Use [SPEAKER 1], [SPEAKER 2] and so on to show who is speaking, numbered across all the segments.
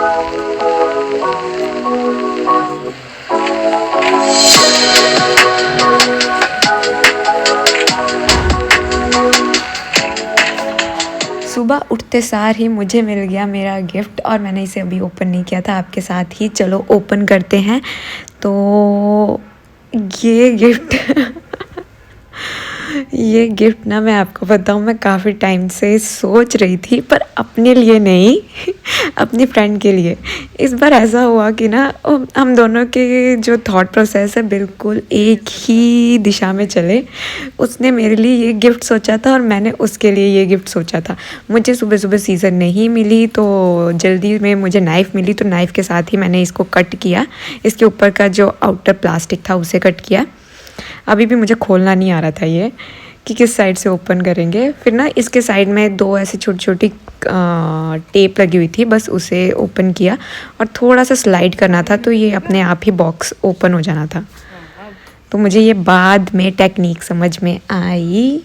[SPEAKER 1] सुबह उठते सार ही मुझे मिल गया मेरा गिफ्ट और मैंने इसे अभी ओपन नहीं किया था आपके साथ ही। चलो ओपन करते हैं। तो ये गिफ्ट ना मैं आपको बताऊँ, मैं काफ़ी टाइम से सोच रही थी पर अपने लिए नहीं अपनी फ्रेंड के लिए। इस बार ऐसा हुआ कि ना हम दोनों के जो थॉट प्रोसेस है बिल्कुल एक ही दिशा में चले। उसने मेरे लिए ये गिफ्ट सोचा था और मैंने उसके लिए ये गिफ्ट सोचा था। मुझे सुबह सुबह सीज़र नहीं मिली तो जल्दी में मुझे नाइफ़ मिली, तो नाइफ़ के साथ ही मैंने इसको कट किया। इसके ऊपर का जो आउटर प्लास्टिक था उसे कट किया। अभी भी मुझे खोलना नहीं आ रहा था ये कि किस साइड से ओपन करेंगे। फिर ना इसके साइड में 2 ऐसी छोटी छोटी टेप लगी हुई थी, बस उसे ओपन किया और थोड़ा सा स्लाइड करना था तो ये अपने आप ही बॉक्स ओपन हो जाना था। तो मुझे ये बाद में टेक्निक समझ में आई।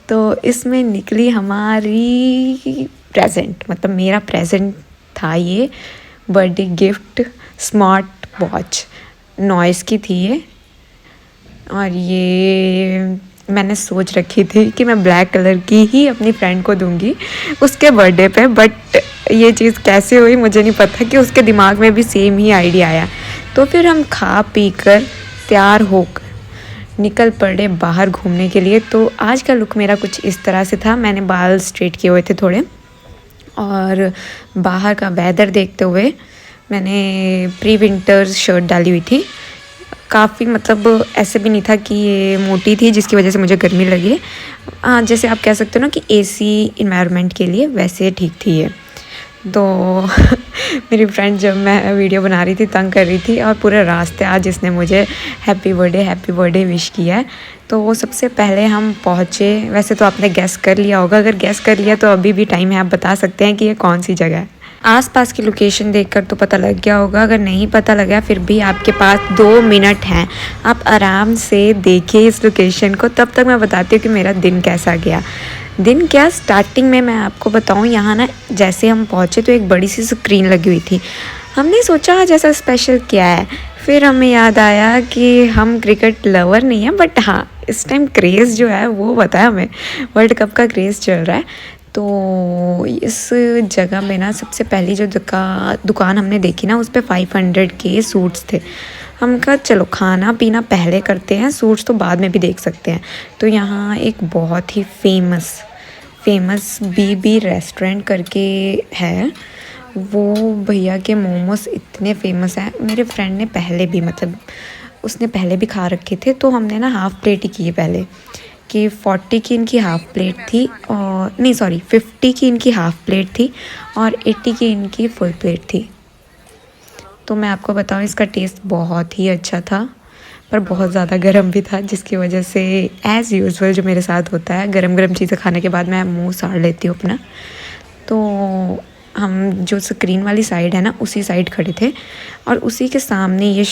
[SPEAKER 1] तो इसमें निकली हमारी प्रेजेंट, मतलब मेरा प्रेजेंट था ये birthday gift. Smart watch noise की थी ये, और ये मैंने सोच रखी थी कि मैं ब्लैक कलर की ही अपनी फ्रेंड को दूंगी उसके बर्थडे पे। बट ये चीज़ कैसे हुई मुझे नहीं पता कि उसके दिमाग में भी सेम ही आइडिया आया। तो फिर हम खा पी कर तैयार होकर निकल पड़े बाहर घूमने के लिए। तो आज का लुक मेरा कुछ इस तरह से था। मैंने बाल स्ट्रेट किए हुए थे थोड़े, और बाहर का वेदर देखते हुए मैंने प्री विंटर शर्ट डाली हुई थी। काफ़ी मतलब ऐसे भी नहीं था कि ये मोटी थी जिसकी वजह से मुझे गर्मी लगे। जैसे आप कह सकते हो ना कि एसी इन्वायरमेंट के लिए, वैसे ठीक थी ये। तो मेरी फ्रेंड जब मैं वीडियो बना रही थी तंग कर रही थी, और पूरे रास्ते आज इसने मुझे हैप्पी बर्थडे विश किया है। तो वो सबसे पहले हम पहुँचे। वैसे तो आपने गेस कर लिया होगा, अगर गेस कर लिया तो अभी भी टाइम है, आप बता सकते हैं कि ये कौन सी जगह है। आसपास की लोकेशन देखकर तो पता लग गया होगा, अगर नहीं पता लगा फिर भी आपके पास 2 मिनट हैं, आप आराम से देखिए इस लोकेशन को। तब तक मैं बताती हूँ कि मेरा दिन कैसा गया। दिन क्या, स्टार्टिंग में मैं आपको बताऊँ, यहाँ ना जैसे हम पहुँचे तो एक बड़ी सी स्क्रीन लगी हुई थी। हमने सोचा जैसा स्पेशल क्या है, फिर हमें याद आया कि हम क्रिकेट लवर नहीं हैं, बट हाँ इस टाइम क्रेज़ जो है वो बताया हमें, वर्ल्ड कप का क्रेज़ चल रहा है। तो इस जगह में ना सबसे पहली जो दुकान हमने देखी ना, उस पर 500 के सूट्स थे। हम कहा चलो खाना पीना पहले करते हैं, सूट्स तो बाद में भी देख सकते हैं। तो यहाँ एक बहुत ही फेमस बीबी रेस्टोरेंट करके है। वो भैया के मोमोस इतने फेमस हैं। मेरे फ्रेंड ने पहले भी, मतलब उसने पहले भी खा रखे थे, तो हमने ना हाफ़ प्लेट ही की है पहले, कि 40 की इनकी हाफ़ प्लेट थी, और नहीं सॉरी 50 की इनकी हाफ़ प्लेट थी और 80 की इनकी फुल प्लेट थी। तो मैं आपको बताऊँ इसका टेस्ट बहुत ही अच्छा था, पर बहुत ज़्यादा गर्म भी था, जिसकी वजह से एज़ यूजुअल जो मेरे साथ होता है, गरम चीज़ें खाने के बाद मैं मुंह साड़ लेती हूँ अपना। तो हम जो स्क्रीन वाली साइड है ना उसी साइड खड़े थे, और उसी के सामने ये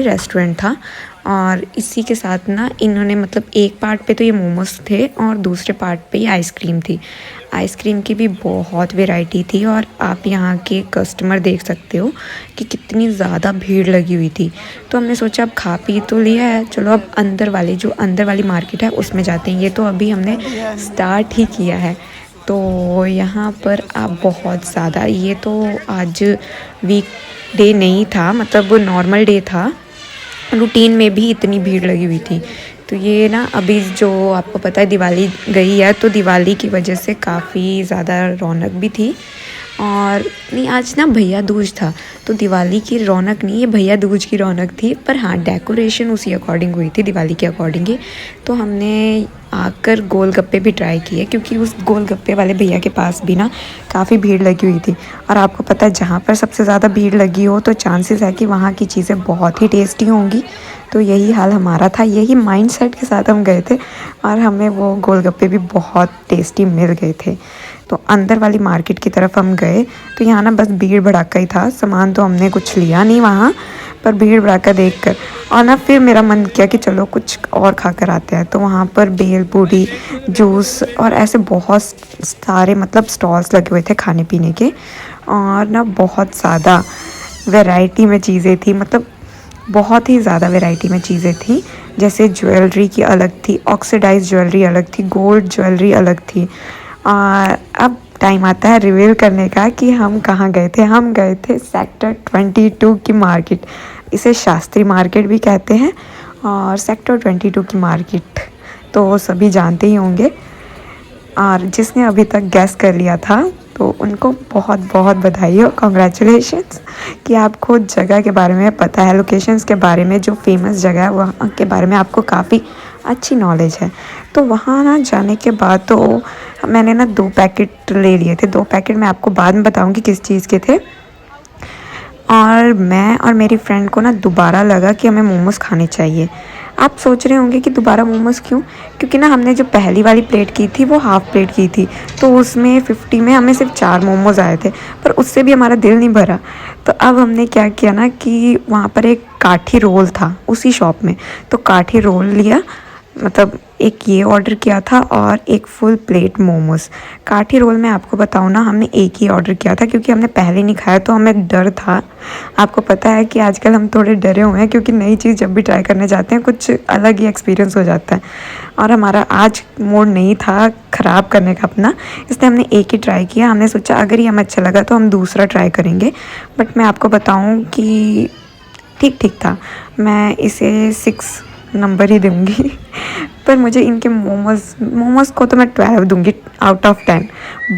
[SPEAKER 1] रेस्टोरेंट था। और इसी के साथ ना इन्होंने, मतलब एक पार्ट पे तो ये मोमोज थे और दूसरे पार्ट पे ये आइसक्रीम थी। आइसक्रीम की भी बहुत वैरायटी थी, और आप यहाँ के कस्टमर देख सकते हो कि कितनी ज़्यादा भीड़ लगी हुई थी। तो हमने सोचा अब खा पी तो लिया है, चलो अब अंदर वाली मार्केट है उसमें जाते हैं। ये तो अभी हमने स्टार्ट ही किया है। तो यहाँ पर आप बहुत ज़्यादा, ये तो आज वीक डे नहीं था, मतलब नॉर्मल डे था, रूटीन में भी इतनी भीड़ लगी हुई थी। तो ये ना अभी जो आपको पता है दिवाली गई है, तो दिवाली की वजह से काफ़ी ज़्यादा रौनक भी थी। और नहीं, आज ना भैया दूज था, तो दिवाली की रौनक नहीं, ये भैया दूज की रौनक थी। पर हाँ डेकोरेशन उसी अकॉर्डिंग हुई थी, दिवाली के अकॉर्डिंग ही। तो हमने आकर गोलगप्पे भी ट्राई किए, क्योंकि उस गोलगप्पे वाले भैया के पास भी ना काफ़ी भीड़ लगी हुई थी। और आपको पता है जहाँ पर सबसे ज़्यादा भीड़ लगी हो तो चांसेस है कि वहाँ की चीज़ें बहुत ही टेस्टी होंगी। तो यही हाल हमारा था, यही माइंडसेट के साथ हम गए थे, और हमें वो गोलगप्पे भी बहुत टेस्टी मिल गए थे। तो अंदर वाली मार्केट की तरफ हम गए, तो यहाँ ना बस भीड़ भड़ाका ही था। सामान तो हमने कुछ लिया नहीं वहाँ पर, भीड़ भड़ाका देखकर और ना फिर मेरा मन किया कि चलो कुछ और खा कर आते हैं। तो वहाँ पर बेल पूड़ी, जूस और ऐसे बहुत सारे मतलब स्टॉल्स लगे हुए थे खाने पीने के। और ना बहुत ज़्यादा वैरायटी में चीज़ें थी, मतलब बहुत ही ज़्यादा वैरायटी में चीज़ें थी। जैसे ज्वेलरी की अलग थी, ऑक्सीडाइज ज्वेलरी अलग थी, गोल्ड ज्वेलरी अलग थी। और अब टाइम आता है रिवील करने का कि हम कहाँ गए थे। हम गए थे सेक्टर 22 की मार्केट, इसे शास्त्री मार्केट भी कहते हैं, और सेक्टर 22 की मार्केट तो सभी जानते ही होंगे। और जिसने अभी तक गैस कर लिया था तो उनको बहुत बहुत बधाई हो, कॉन्ग्रेचुलेशंस कि आपको जगह के बारे में पता है, लोकेशंस के बारे में, जो फेमस जगह है वहाँ के बारे में आपको काफ़ी अच्छी नॉलेज है। तो वहाँ ना जाने के बाद तो मैंने ना 2 पैकेट ले लिए थे। 2 पैकेट मैं आपको बाद में बताऊँगी किस चीज़ के थे। और मैं और मेरी फ्रेंड को ना दोबारा लगा कि हमें मोमोज़ खाने चाहिए। आप सोच रहे होंगे कि दोबारा मोमोज़ क्यों? क्योंकि ना हमने जो पहली वाली प्लेट की थी वो हाफ़ प्लेट की थी, तो उसमें 50 में हमें सिर्फ 4 मोमोज़ आए थे, पर उससे भी हमारा दिल नहीं भरा। तो अब हमने क्या किया ना कि वहाँ पर एक काठी रोल था उसी शॉप में, तो काठी रोल लिया, मतलब एक ये ऑर्डर किया था और एक फुल प्लेट मोमोज़। काठी रोल में आपको बताऊँ ना, हमने एक ही ऑर्डर किया था क्योंकि हमने पहले नहीं खाया तो हमें डर था। आपको पता है कि आजकल हम थोड़े डरे हुए हैं क्योंकि नई चीज़ जब भी ट्राई करने जाते हैं कुछ अलग ही एक्सपीरियंस हो जाता है, और हमारा आज मूड नहीं था ख़राब करने का अपना, इसलिए हमने एक ही ट्राई किया। हमने सोचा अगर ये हमें अच्छा लगा तो हम दूसरा ट्राई करेंगे। बट मैं आपको बताऊँ कि ठीक ठीक था, मैं इसे 6 नंबर ही दूँगी पर मुझे इनके मोमोज़ को तो मैं 12 दूँगी आउट ऑफ 10।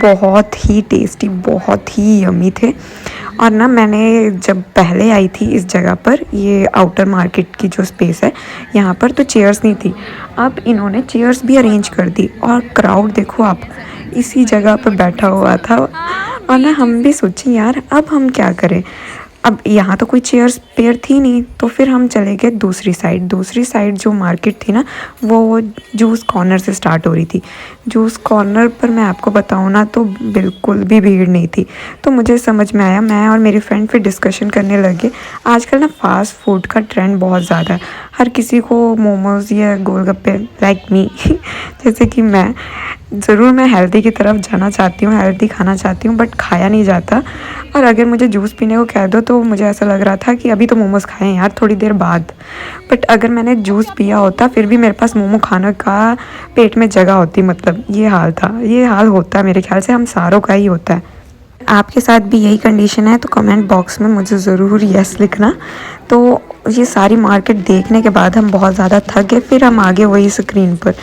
[SPEAKER 1] बहुत ही टेस्टी, बहुत ही यमी थे। और ना मैंने जब पहले आई थी इस जगह पर, ये आउटर मार्केट की जो स्पेस है यहाँ पर, तो चेयर्स नहीं थी। अब इन्होंने चेयर्स भी अरेंज कर दी और क्राउड देखो आप, इसी जगह पर बैठा हुआ था। और ना हम भी सोचे यार अब हम क्या करें, अब यहाँ तो कोई चेयर स्पेयर थी नहीं, तो फिर हम चले गए दूसरी साइड। दूसरी साइड जो मार्केट थी ना वो जूस कॉर्नर से स्टार्ट हो रही थी। जूस कॉर्नर पर मैं आपको बताऊँ ना तो बिल्कुल भी भीड़ नहीं थी। तो मुझे समझ में आया, मैं और मेरी फ्रेंड फिर डिस्कशन करने लगे। आजकल ना फास्ट फूड का ट्रेंड बहुत ज़्यादा है, हर किसी को मोमोज़ या गोलगप्पे, लाइक मी जैसे कि मैं हेल्दी की तरफ जाना चाहती हूँ, हेल्दी खाना चाहती हूँ, बट खाया नहीं जाता। और अगर मुझे जूस पीने को कह दो तो मुझे ऐसा लग रहा था कि अभी तो मोमोज़ खाएं यार थोड़ी देर बाद। बट अगर मैंने जूस पिया होता फिर भी मेरे पास मोमो खाने का पेट में जगह होती, मतलब ये हाल था, ये हाल होता है, मेरे ख्याल से हम सारों का ही होता है। आपके साथ भी यही कंडीशन है तो कमेंट बॉक्स में मुझे ज़रूर यस लिखना। तो ये सारी मार्केट देखने के बाद हम बहुत ज़्यादा थक गए, फिर हम आगे वही स्क्रीन पर।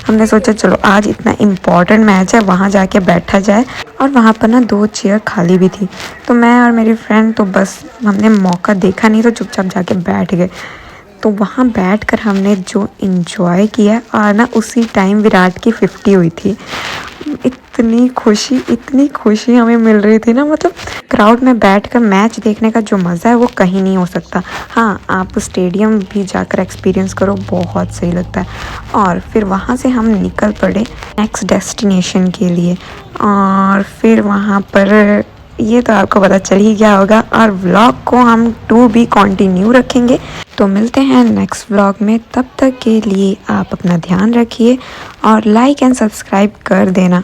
[SPEAKER 1] हमने सोचा चलो आज इतना इम्पॉर्टेंट मैच है, वहाँ जाके बैठा जाए। और वहाँ पर ना 2 चेयर खाली भी थी, तो मैं और मेरी फ्रेंड तो बस हमने मौका देखा नहीं तो चुपचाप जाके बैठ गए। तो वहाँ बैठकर हमने जो इन्जॉय किया, और ना उसी टाइम विराट की 50 हुई थी। इतनी खुशी हमें मिल रही थी ना, मतलब क्राउड में बैठकर मैच देखने का जो मज़ा है वो कहीं नहीं हो सकता। हाँ, आप स्टेडियम भी जाकर एक्सपीरियंस करो, बहुत सही लगता है। और फिर वहाँ से हम निकल पड़े नेक्स्ट डेस्टिनेशन के लिए, और फिर वहाँ पर ये तो आपको पता चल ही गया होगा, और व्लॉग को हम टू बी कंटिन्यू रखेंगे। तो मिलते हैं नेक्स्ट व्लॉग में, तब तक के लिए आप अपना ध्यान रखिए और लाइक एंड सब्सक्राइब कर देना।